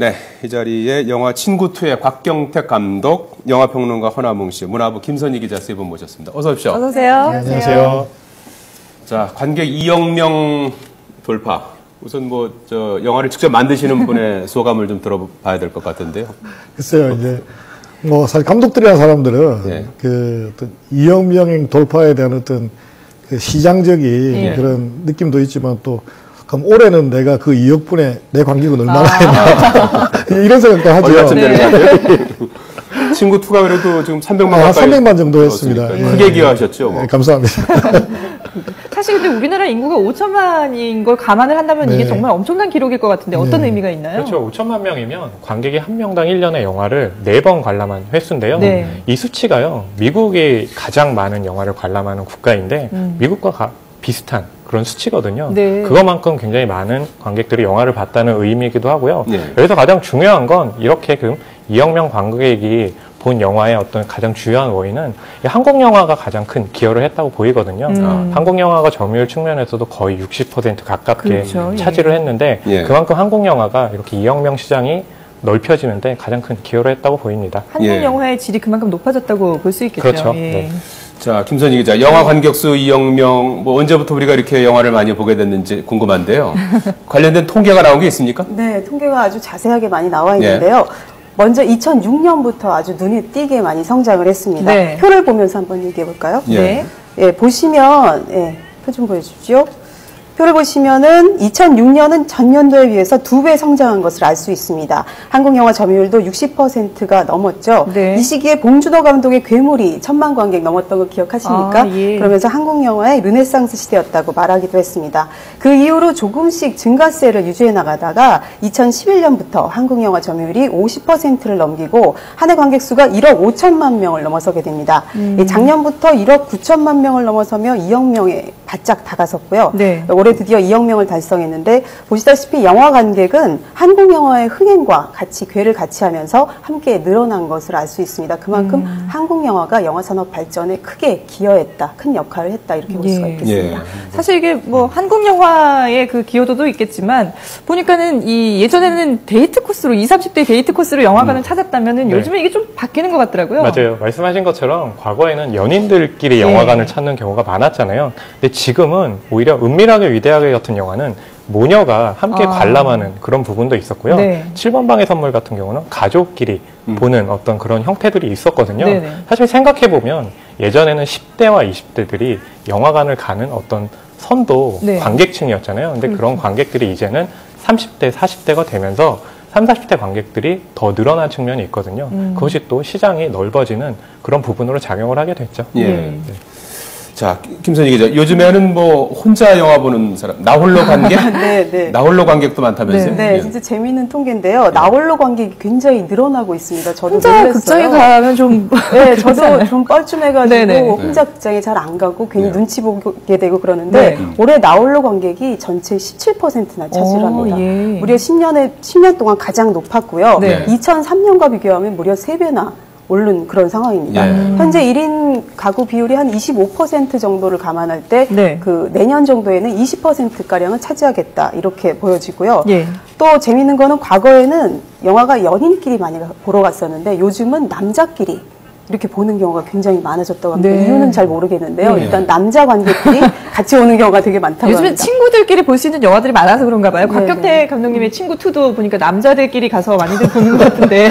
네, 이 자리에 영화 친구2의 곽경택 감독, 영화평론가 허남웅 씨, 문화부 김선희 기자 세 분 모셨습니다. 어서 오십시오. 어서 오세요. 안녕하세요. 자, 관객 2억 명 돌파. 우선 영화를 직접 만드시는 분의 소감을 좀 들어봐야 될 것 같은데요. 글쎄요, 이제, 사실 감독들이라는 사람들은, 네. 어떤 2억 명 돌파에 대한 어떤 그 시장적인 그런 느낌도 있지만 또, 그럼 올해는 내가 그 2억 분의 내 관객은 얼마나 했나. 이런 생각도 하죠. 얼마쯤 되는 것 같아요? 친구2가 그래도 지금 300만 한 가까이 300만 정도 했습니다. 크게 기여하셨죠? 네, 감사합니다. 사실 근데 우리나라 인구가 5천만인 걸 감안을 한다면 이게 정말 엄청난 기록일 것 같은데 어떤 의미가 있나요? 그렇죠. 5천만 명이면 관객이 한 명당 1년에 영화를 4번 관람한 횟수인데요. 이 수치가요. 미국이 가장 많은 영화를 관람하는 국가인데 미국과 비슷한 그런 수치거든요. 그것만큼 굉장히 많은 관객들이 영화를 봤다는 의미이기도 하고요. 여기서 가장 중요한 건 이렇게 2억 명 관객이 본 영화의 어떤 가장 중요한 원인은 한국 영화가 가장 큰 기여를 했다고 보이거든요. 한국 영화가 점유율 측면에서도 거의 60% 가깝게 차지를 했는데 그만큼 한국 영화가 이렇게 2억 명 시장이 넓혀지는데 가장 큰 기여를 했다고 보입니다. 한국 영화의 질이 그만큼 높아졌다고 볼 수 있겠죠. 그렇죠. 자, 김선희 기자, 영화 관객수 2억 명, 언제부터 우리가 이렇게 영화를 많이 보게 됐는지 궁금한데요. 관련된 통계가 나온 게 있습니까? 네, 통계가 아주 자세하게 많이 나와 있는데요. 먼저 2006년부터 아주 눈에 띄게 많이 성장을 했습니다. 표를 보면서 한번 얘기해 볼까요? 보시면, 표 좀 보여주십시오. 표를 보시면은 2006년은 전년도에 비해서 2배 성장한 것을 알 수 있습니다. 한국 영화 점유율도 60%가 넘었죠. 이 시기에 봉준호 감독의 괴물이 1000만 관객 넘었던 거 기억하십니까? 그러면서 한국 영화의 르네상스 시대였다고 말하기도 했습니다. 그 이후로 조금씩 증가세를 유지해 나가다가 2011년부터 한국 영화 점유율이 50%를 넘기고 한 해 관객 수가 1억 5천만 명을 넘어서게 됩니다. 작년부터 1억 9천만 명을 넘어서며 2억 명에 바짝 다가섰고요. 올해 드디어 2억 명을 달성했는데 보시다시피 영화 관객은 한국 영화의 흥행과 같이 궤를 같이 하면서 함께 늘어난 것을 알 수 있습니다. 그만큼 한국 영화가 영화 산업 발전에 크게 기여했다, 큰 역할을 했다 이렇게 볼 수가 있겠습니다. 사실 이게 한국 영화의 그 기여도도 있겠지만 보니까는 예전에는 데이트 코스로 20, 30대 데이트 코스로 영화관을 찾았다면은 요즘에 이게 좀 바뀌는 것 같더라고요. 맞아요. 말씀하신 것처럼 과거에는 연인들끼리 영화관을 찾는 경우가 많았잖아요. 근데 지금은 오히려 은밀하게 위대하게 같은 영화는 모녀가 함께 관람하는 그런 부분도 있었고요. 7번 방의 선물 같은 경우는 가족끼리 보는 어떤 그런 형태들이 있었거든요. 사실 생각해보면 예전에는 10대와 20대들이 영화관을 가는 어떤 선도 관객층이었잖아요. 근데 그런 관객들이 이제는 30대, 40대가 되면서 30, 40대 관객들이 더 늘어난 측면이 있거든요. 그것이 또 시장이 넓어지는 그런 부분으로 작용을 하게 됐죠. 자, 김선희 기자, 요즘에는 혼자 영화 보는 사람, 나홀로 관객? 나홀로 관객도 많다면서요? 네, 진짜 재미있는 통계인데요. 나홀로 관객이 굉장히 늘어나고 있습니다. 저도 혼자 놀랐어요. 극장에 가면 좀 저도 좀 뻘쭘해가지고 혼자 극장에 잘 안 가고 괜히 눈치 보게 되고 그러는데 올해 나홀로 관객이 전체 17%나 차지를 합니다. 무려 10년 동안 가장 높았고요. 2003년과 비교하면 무려 3배나 오른 그런 상황입니다. 현재 1인 가구 비율이 한 25% 정도를 감안할 때 내년 정도에는 20%가량은 차지하겠다 이렇게 보여지고요. 또 재미있는 거는 과거에는 영화가 연인끼리 많이 보러 갔었는데 요즘은 남자끼리 이렇게 보는 경우가 굉장히 많아졌다고 합니다. 이유는 잘 모르겠는데요. 일단 남자 관객들이 같이 오는 경우가 되게 많다고 요즘에 합니다. 친구들끼리 볼 수 있는 영화들이 많아서 그런가 봐요. 곽경택 감독님의 친구2도 보니까 남자들끼리 가서 많이들 보는 것 같은데.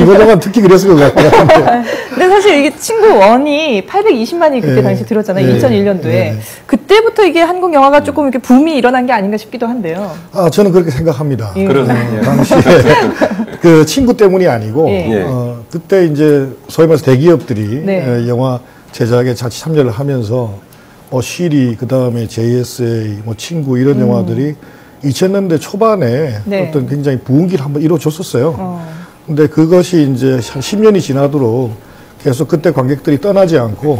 이거저거 듣기 그랬을 것 같아요. 근데 사실 이게 친구1이 820만이 그때 당시 들었잖아요. 2001년도에. 그때부터 이게 한국 영화가 조금 이렇게 붐이 일어난 게 아닌가 싶기도 한데요. 저는 그렇게 생각합니다. 그러네요. 당시에 그 친구 때문이 아니고, 그때 이제 소위 말해서 대기업들이 영화 제작에 같이 참여를 하면서 쉬리, 그 다음에 JSA, 친구 이런 영화들이 2000년대 초반에 어떤 굉장히 부흥기를 한번 이루어줬었어요. 근데 그것이 이제 한 10년이 지나도록 계속 그때 관객들이 떠나지 않고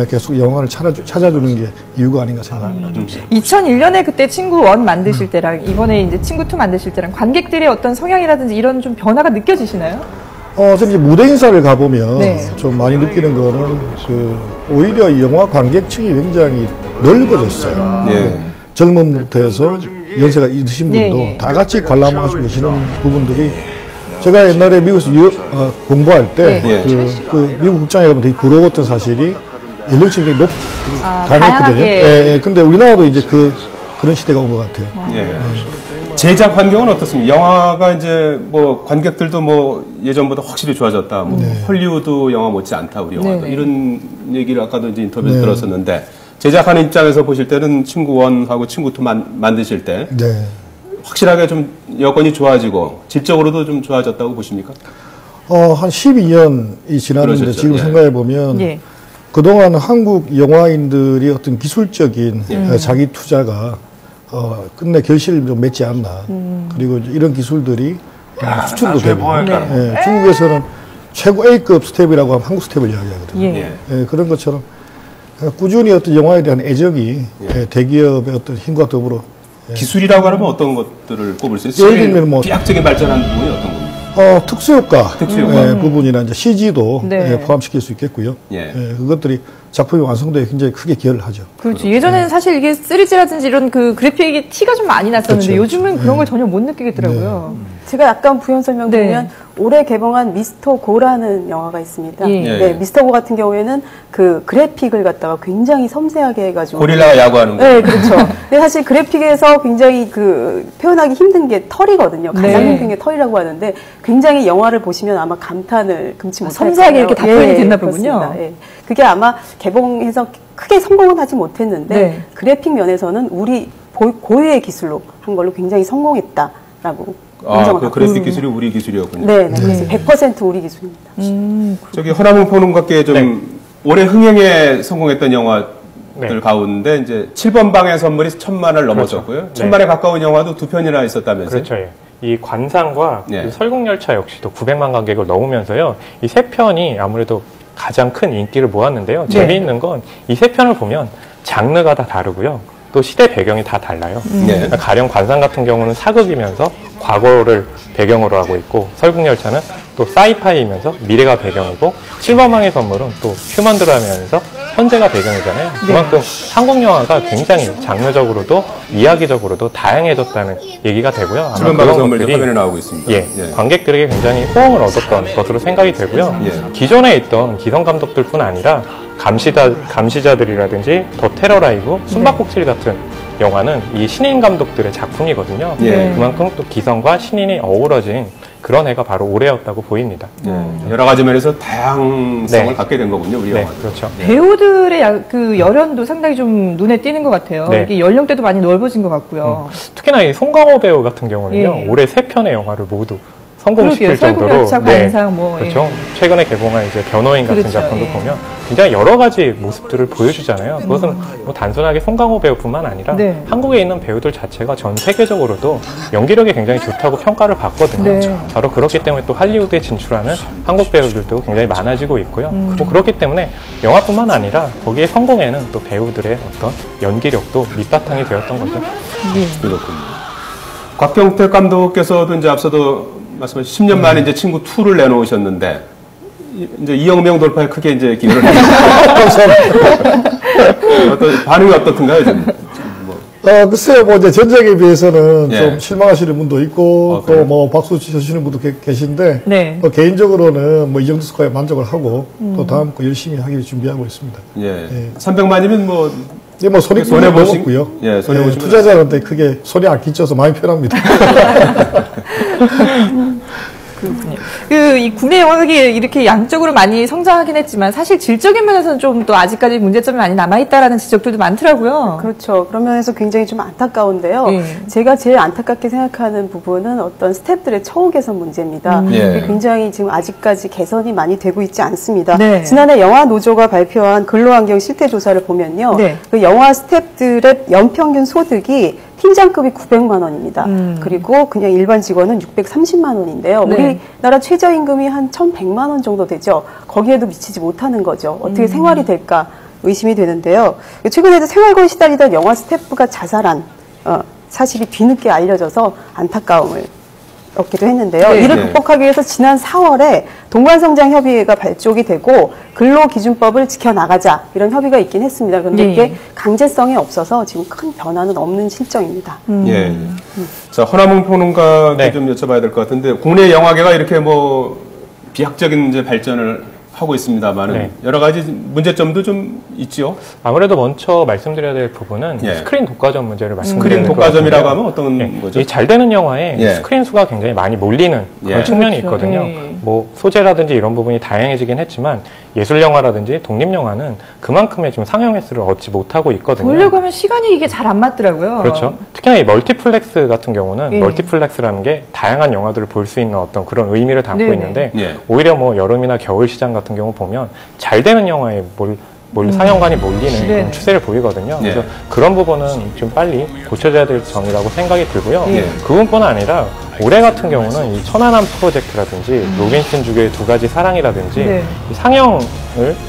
계속 영화를 찾아주는 게 이유가 아닌가 생각합니다. 2001년에 그때 친구1 만드실 때랑 이번에 이제 친구2 만드실 때랑 관객들의 어떤 성향이라든지 이런 좀 변화가 느껴지시나요? 저는 이제 무대 인사를 가보면 좀 많이 느끼는 거는 오히려 영화 관객층이 굉장히 넓어졌어요. 젊은 부터 해서 연세가 있으신 분도 다 같이 관람하시고 계시는 부분들이 제가 옛날에 미국에서 공부할 때 그 미국 국장에 가면 되게 부러웠던 사실이 연령층이 강했거든요. 예, 근데 우리나라도 이제 그런 시대가 온 것 같아요. 제작 환경은 어떻습니까? 영화가 이제 뭐 관객들도 뭐 예전보다 확실히 좋아졌다. 뭐 헐리우드 영화 못지 않다 우리 영화도 이런 얘기를 아까도 이제 인터뷰에서 들었었는데 제작하는 입장에서 보실 때는 친구 1하고 친구 2 만드실 때 확실하게 좀 여건이 좋아지고 질적으로도 좀 좋아졌다고 보십니까? 한 12년이 지났는데 그러셨죠? 지금 생각해 보면 그동안 한국 영화인들이 어떤 기술적인 자기 투자가 끝내 결실을 좀 맺지 않나. 그리고 이런 기술들이 수출도 되고. 중국에서는 최고 A급 스텝이라고 하면 한국 스텝을 이야기하거든요. 그런 것처럼 꾸준히 어떤 영화에 대한 애정이 대기업의 어떤 힘과 더불어 기술이라고 하면 어떤 것들을 꼽을 수 있어요? 예를 들면 뭐 비약적인 발전한 부분이 어떤 겁니까? 특수효과 부분이나 이제 CG도 포함시킬 수 있겠고요. 그것들이 작품의 완성도에 굉장히 크게 기여를 하죠. 그렇죠. 예전에는 사실 이게 3D라든지 이런 그 그래픽이 티가 좀 많이 났었는데 그렇죠. 요즘은 그런 걸 전혀 못 느끼겠더라고요. 제가 약간 부연 설명드리면 올해 개봉한 미스터 고라는 영화가 있습니다. 미스터 고 같은 경우에는 그 그래픽을 갖다가 굉장히 섬세하게 해가지고 고릴라가 야구하는 거. 네, 그렇죠. 근데 사실 그래픽에서 굉장히 그 표현하기 힘든 게 털이거든요. 가장 힘든 게 털이라고 하는데 굉장히 영화를 보시면 아마 감탄을 금치 못할 거예요. 섬세하게 이렇게 다 표현이 됐나 보군요. 그게 아마 개봉해서 크게 성공은 하지 못했는데 그래픽 면에서는 우리 고유의 기술로 한 걸로 굉장히 성공했다라고. 그 그래픽 기술이 우리 기술이었군요. 네, 100% 우리 기술입니다. 저기 허남웅 포농가께 좀 올해 흥행에 성공했던 영화들 가운데 이제 7번 방의 선물이 1000만을 넘어섰고요. 1000만에 가까운 영화도 2편이나 있었다면서요? 그렇죠. 이 관상과 그 설국열차 역시도 900만 관객을 넘으면서요. 이 세 편이 아무래도 가장 큰 인기를 모았는데요. 재미있는 건 이 세 편을 보면 장르가 다 다르고요. 또 시대 배경이 다 달라요. 가령 관상 같은 경우는 사극이면서 과거를 배경으로 하고 있고 설국열차는 또 사이파이이면서 미래가 배경이고 7번방의 선물은 또 휴먼 드라마면서 현재가 배경이잖아요. 그만큼 한국 영화가 굉장히 장르적으로도 이야기적으로도 다양해졌다는 얘기가 되고요. 7번방의 선물도 화면에 나오고 있습니다. 관객들에게 굉장히 호응을 얻었던 것으로 생각이 되고요. 기존에 있던 기성 감독들뿐 아니라 감시자들이라든지 더 테러 라이브, 숨바꼭질 같은 영화는 이 신인 감독들의 작품이거든요. 그만큼 또 기성과 신인이 어우러진 그런 해가 바로 올해였다고 보입니다. 여러 가지 면에서 다양성을 갖게 된 거군요, 우리 영화는. 그렇죠. 배우들의 그 열연도 상당히 좀 눈에 띄는 것 같아요. 이게 연령대도 많이 넓어진 것 같고요. 특히나 이 송강호 배우 같은 경우는요, 올해 3편의 영화를 모두 성공시킬 정도로 관상 뭐 그렇죠. 최근에 개봉한 이제 변호인 같은 작품도 보면 굉장히 여러 가지 모습들을 보여주잖아요. 그것은 뭐 단순하게 송강호 배우뿐만 아니라 한국에 있는 배우들 자체가 전 세계적으로도 연기력이 굉장히 좋다고 평가를 받거든요. 바로 그렇기 때문에 또 할리우드에 진출하는 한국 배우들도 굉장히 많아지고 있고요. 뭐 그렇기 때문에 영화뿐만 아니라 거기에 성공에는 또 배우들의 어떤 연기력도 밑바탕이 되었던 거죠. 그렇군요. 곽경택 감독께서도 이제 앞서도 말씀하신 10년 만에 이제 친구 2를 내놓으셨는데, 이제 이영명 돌파에 크게 이제 기여를 했습니다. 반응이 어떻든가요, 좀? 글쎄요, 뭐, 이제 전작에 비해서는 좀 실망하시는 분도 있고, 또 뭐, 박수 치시는 분도 계신데, 개인적으로는 뭐, 이정도 스코어에 만족을 하고, 또 다음 거 열심히 하기를 준비하고 있습니다. 300만이면 뭐, 뭐 손해 보셨고요. 투자자한테 크게 손이 안 끼쳐서 많이 편합니다. 그렇군요. 이 국내 영화가 이렇게 양적으로 많이 성장하긴 했지만 사실 질적인 면에서는 좀 또 아직까지 문제점이 많이 남아있다라는 지적들도 많더라고요. 그렇죠. 그런 면에서 굉장히 좀 안타까운데요. 제가 제일 안타깝게 생각하는 부분은 어떤 스태프들의 처우 개선 문제입니다. 굉장히 지금 아직까지 개선이 많이 되고 있지 않습니다. 지난해 영화노조가 발표한 근로환경 실태조사를 보면요. 그 영화 스태프들의 연평균 소득이 팀장급이 900만 원입니다. 그리고 그냥 일반 직원은 630만 원인데요. 우리나라 최저임금이 한 1,100만 원 정도 되죠. 거기에도 미치지 못하는 거죠. 어떻게 생활이 될까 의심이 되는데요. 최근에도 생활고에 시달리던 영화 스태프가 자살한 사실이 뒤늦게 알려져서 안타까움을 얻기도 했는데요. 이를 극복하기 위해서 지난 4월에 동반성장협의회가 발족이 되고 근로기준법을 지켜나가자 이런 협의가 있긴 했습니다. 그런데 이게 강제성이 없어서 지금 큰 변화는 없는 실정입니다. 예. 자, 허남웅 평론가께 좀 여쭤봐야 될 것 같은데 국내 영화계가 이렇게 뭐 비약적인 이제 발전을 하고 있습니다만은 여러 가지 문제점도 좀 있죠. 아무래도 먼저 말씀드려야 될 부분은 스크린 독과점 문제를 말씀드리는 스크린 독과점이라고 하면 어떤 거죠? 잘 되는 영화에 스크린 수가 굉장히 많이 몰리는 그런 측면이 있거든요. 뭐 소재라든지 이런 부분이 다양해지긴 했지만 예술 영화라든지 독립 영화는 그만큼의 좀 상영 횟수를 얻지 못하고 있거든요. 보려고 하면 시간이 이게 잘 안 맞더라고요. 그렇죠. 특히나 이 멀티플렉스 같은 경우는 멀티플렉스라는 게 다양한 영화들을 볼 수 있는 어떤 그런 의미를 담고 있는데 오히려 뭐 여름이나 겨울 시장 같은 경우 보면 잘 되는 영화에 상영관이 몰리는 그런 추세를 보이거든요. 그래서 그런 부분은 좀 빨리 고쳐져야 될 점이라고 생각이 들고요. 그뿐만 아니라 올해 같은 경우는 이 천안함 프로젝트라든지 로빈슨 주교의 두 가지 사랑이라든지 이 상영을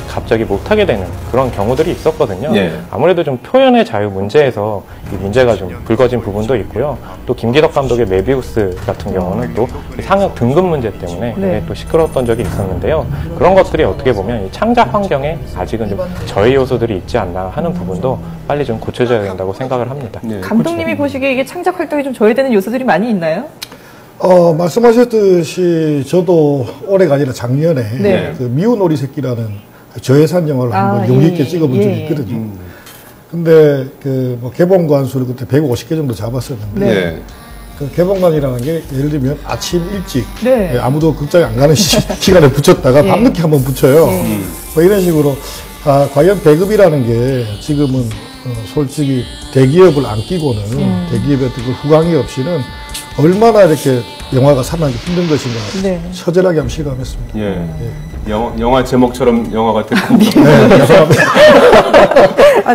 갑자기 못하게 되는 그런 경우들이 있었거든요. 아무래도 좀 표현의 자유 문제에서 이 문제가 좀 불거진 부분도 있고요. 또 김기덕 감독의 메비우스 같은 경우는 또 상영 등급 문제 때문에 또 시끄러웠던 적이 있었는데요. 그런 것들이 어떻게 보면 이 창작 환경에 아직은 좀 저해 요소들이 있지 않나 하는 부분도 빨리 좀 고쳐져야 된다고 생각을 합니다. 감독님이 보시기에 이게 창작 활동이 좀 저해되는 요소들이 많이 있나요? 말씀하셨듯이 저도 올해가 아니라 작년에 그 미운 오리 새끼라는 저예산 영화를 한번 용기 있게 찍어본 적이 있거든요. 근데 그 뭐 개봉관 수를 그때 150개 정도 잡았었는데 그 개봉관이라는 게 예를 들면 아침 일찍 아무도 극장에 안 가는 시간에 붙였다가 밤늦게 한번 붙여요. 뭐 이런 식으로 과연 배급이라는 게 지금은 솔직히 대기업을 안 끼고는 대기업의 그 후광이 없이는 얼마나 이렇게 영화가 살아나기 힘든 것인가 처절하게 한번 실감했습니다. 영화 제목처럼 영화가 됐고.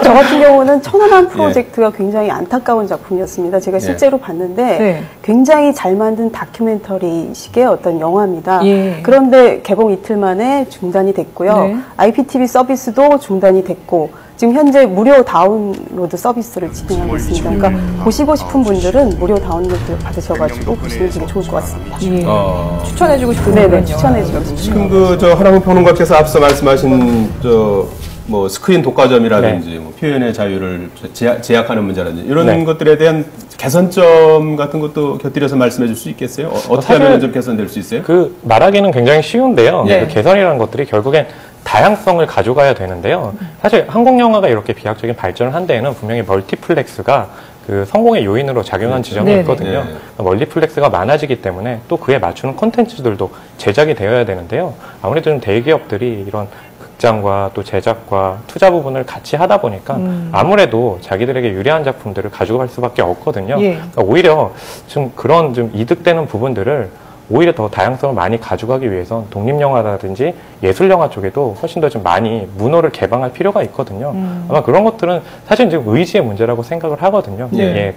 저 같은 경우는 천안함 프로젝트가 굉장히 안타까운 작품이었습니다. 제가 실제로 봤는데 굉장히 잘 만든 다큐멘터리식의 어떤 영화입니다. 그런데 개봉 이틀 만에 중단이 됐고요. IPTV 서비스도 중단이 됐고 지금 현재 무료 다운로드 서비스를 진행하고 있습니다. 그러니까 보시고 싶은 분들은 무료 다운로드 받으셔가지고 보시면 되게 좋을 것 같습니다. 추천해주고 싶은데. 네네, 추천해주고 싶습니다. 지금 허남웅 평론가께서 앞서 말씀하신 뭐 스크린 독과점이라든지 뭐 표현의 자유를 제약하는 문제라든지 이런 것들에 대한 개선점 같은 것도 곁들여서 말씀해 줄 수 있겠어요? 어떻게 하면 좀 개선될 수 있어요? 그 말하기는 굉장히 쉬운데요. 그 개선이라는 것들이 결국엔 다양성을 가져가야 되는데요. 사실 한국 영화가 이렇게 비약적인 발전을 한 데에는 분명히 멀티플렉스가 그 성공의 요인으로 작용한 지점이 있거든요. 멀티플렉스가 많아지기 때문에 또 그에 맞추는 콘텐츠들도 제작이 되어야 되는데요. 아무래도 좀 대기업들이 이런 극장과 또 제작과 투자 부분을 같이 하다 보니까 아무래도 자기들에게 유리한 작품들을 가져갈 수밖에 없거든요. 그러니까 오히려 좀 그런 좀 이득되는 부분들을 오히려 더 다양성을 많이 가져가기 위해선 독립영화라든지 예술영화 쪽에도 훨씬 더 좀 많이 문호를 개방할 필요가 있거든요. 아마 그런 것들은 사실 지금 의지의 문제라고 생각을 하거든요.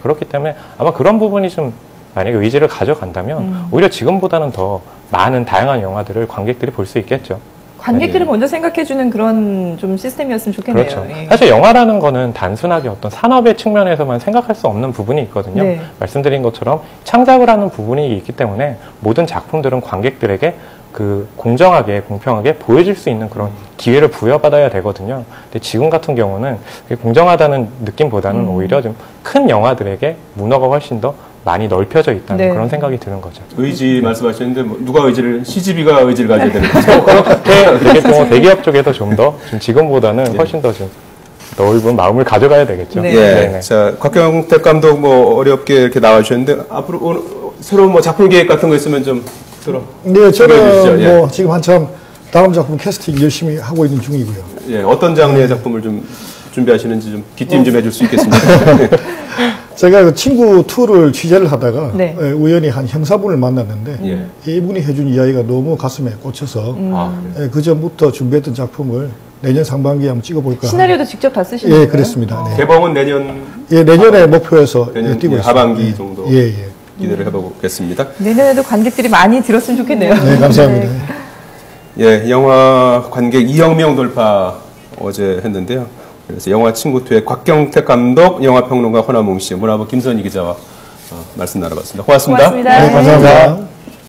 그렇기 때문에 아마 그런 부분이 좀 만약에 의지를 가져간다면 오히려 지금보다는 더 많은 다양한 영화들을 관객들이 볼 수 있겠죠. 관객들을 먼저 생각해주는 그런 좀 시스템이었으면 좋겠네요. 그렇죠. 사실 영화라는 거는 단순하게 어떤 산업의 측면에서만 생각할 수 없는 부분이 있거든요. 말씀드린 것처럼 창작을 하는 부분이 있기 때문에 모든 작품들은 관객들에게 그 공정하게 공평하게 보여질 수 있는 그런 기회를 부여받아야 되거든요. 근데 지금 같은 경우는 공정하다는 느낌보다는 오히려 좀 큰 영화들에게 문화가 훨씬 더 많이 넓혀져 있다는 그런 생각이 드는 거죠. 의지 말씀하셨는데 뭐 누가 의지를 CGV가 의지를 가져야 되는 거죠? 그렇게 되겠죠. 대기업 쪽에도 좀 더 지금보다는 훨씬 더 좀 넓은 마음을 가져가야 되겠죠. 자, 곽경택 감독 뭐 어렵게 이렇게 나와주셨는데 앞으로 오늘 새로운 뭐 작품 계획 같은 거 있으면 좀 들어. 네, 저는 뭐 지금 한참 다음 작품 캐스팅 열심히 하고 있는 중이고요. 어떤 장르의 작품을 좀 준비하시는지 좀 귀띔 좀 해줄 수 있겠습니까? 제가 그 친구 2를 취재를 하다가 우연히 한 형사분을 만났는데 이분이 해준 이야기가 너무 가슴에 꽂혀서 그 전부터 준비했던 작품을 내년 상반기에 한번 찍어볼까. 시나리오도 직접 다 쓰신 거예요? 그렇습니다. 개봉은 내년? 내년에 목표해서 뛰고 있습니다. 하반기 정도 기대를 해보겠습니다. 내년에도 관객들이 많이 들었으면 좋겠네요. 네, 감사합니다. 영화 관객 2억 명 돌파 어제 했는데요. 그래서 영화 친구2의 곽경택 감독, 영화평론가 허남웅 씨, 문화부 김선희 기자와 말씀 나눠봤습니다. 고맙습니다. 고맙습니다. 네, 감사합니다.